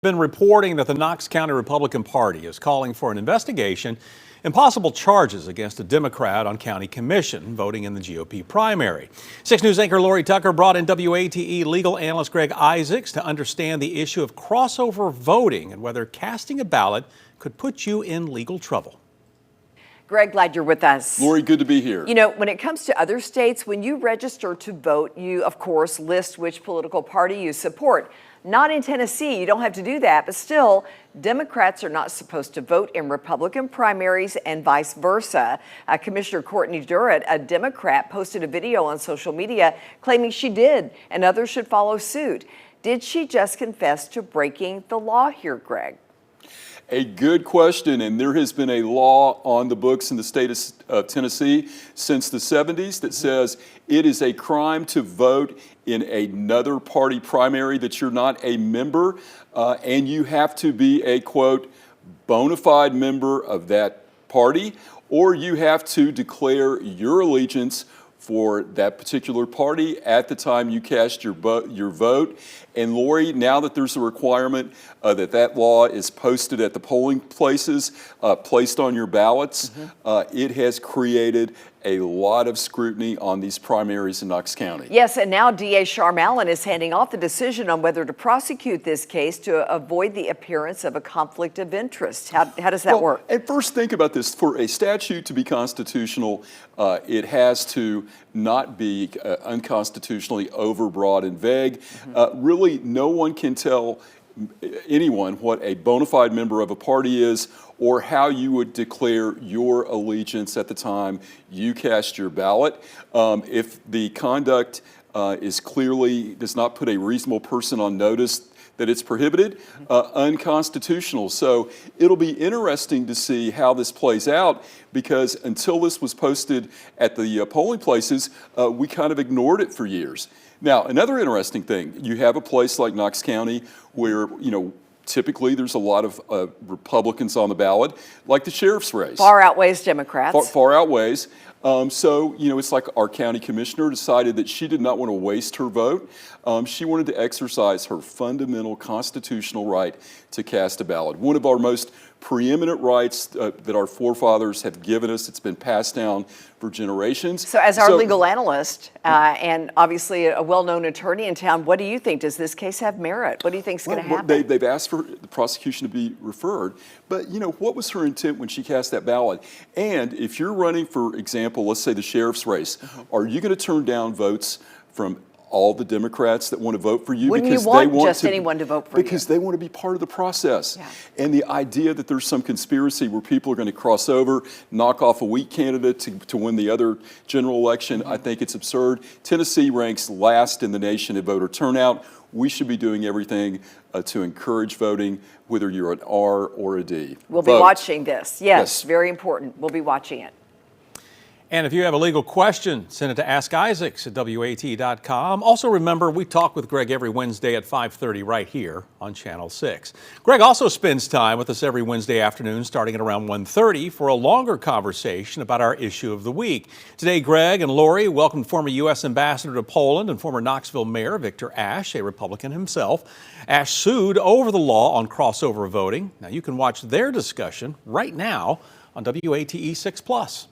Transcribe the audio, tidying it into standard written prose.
Been reporting that the Knox County Republican Party is calling for an investigation and possible charges against a Democrat on county commission voting in the GOP primary. 6 News anchor Lori Tucker brought in WATE legal analyst Greg Isaacs to understand the issue of crossover voting and whether casting a ballot could put you in legal trouble. Greg, glad you're with us. Lori, good to be here. You know, when it comes to other states, when you register to vote, you, of course, list which political party you support. Not in Tennessee, you don't have to do that, but still, Democrats are not supposed to vote in Republican primaries and vice versa. Commissioner Courtney Durrett, a Democrat, posted a video on social media claiming she did, and others should follow suit. Did she just confess to breaking the law here, Greg? A good question, and there has been a law on the books in the state of Tennessee since the 70s that says it is a crime to vote in another party primary that you're not a member, and you have to be a, quote, bona fide member of that party, or you have to declare your allegiance for that particular party at the time you cast your vote. And Lori, now that there's a requirement that law is posted at the polling places, placed on your ballots, it has created a lot of scrutiny on these primaries in Knox County. Yes, and now DA Sharm Allen is handing off the decision on whether to prosecute this case to avoid the appearance of a conflict of interest. How does that work? And first, think about this. For a statute to be constitutional, it has to not be unconstitutionally overbroad and vague. Really, no one can tell anyone what a bona fide member of a party is or how you would declare your allegiance at the time you cast your ballot. If the conduct is clearly does not put a reasonable person on notice that it's prohibited, unconstitutional. So it'll be interesting to see how this plays out, because until this was posted at the polling places, we kind of ignored it for years. Now, another interesting thing, you have a place like Knox County where, you know, typically there's a lot of Republicans on the ballot, like the sheriff's race. Far outweighs Democrats. Far outweighs. So, you know, it's like our county commissioner decided that she did not want to waste her vote. She wanted to exercise her fundamental constitutional right to cast a ballot. One of our most preeminent rights that our forefathers have given us. It's been passed down for generations. So as our legal analyst and obviously a well-known attorney in town, what do you think? Does this case have merit? What do you think is going to happen? They've asked for the prosecution to be referred. But, you know, what was her intent when she cast that ballot? And if you're running, for example, let's say the sheriff's race, are you going to turn down votes from all the Democrats that want to vote for you? Wouldn't because you want they want just anyone to vote for you? Because they want to be part of the process. Yeah. And the idea that there's some conspiracy where people are going to cross over, knock off a weak candidate to win the other general election, I think it's absurd. Tennessee ranks last in the nation in voter turnout. We should be doing everything to encourage voting, whether you're an R or a D. We'll be watching this. Yes, very important. We'll be watching it. And if you have a legal question, send it to AskIsaacs@WATE.com. Also remember, we talk with Greg every Wednesday at 5:30 right here on Channel 6. Greg also spends time with us every Wednesday afternoon starting at around 1:30 for a longer conversation about our issue of the week. Today, Greg and Lori welcomed former U.S. Ambassador to Poland and former Knoxville Mayor Victor Ashe, a Republican himself. Ashe sued over the law on crossover voting. Now you can watch their discussion right now on WATE 6+.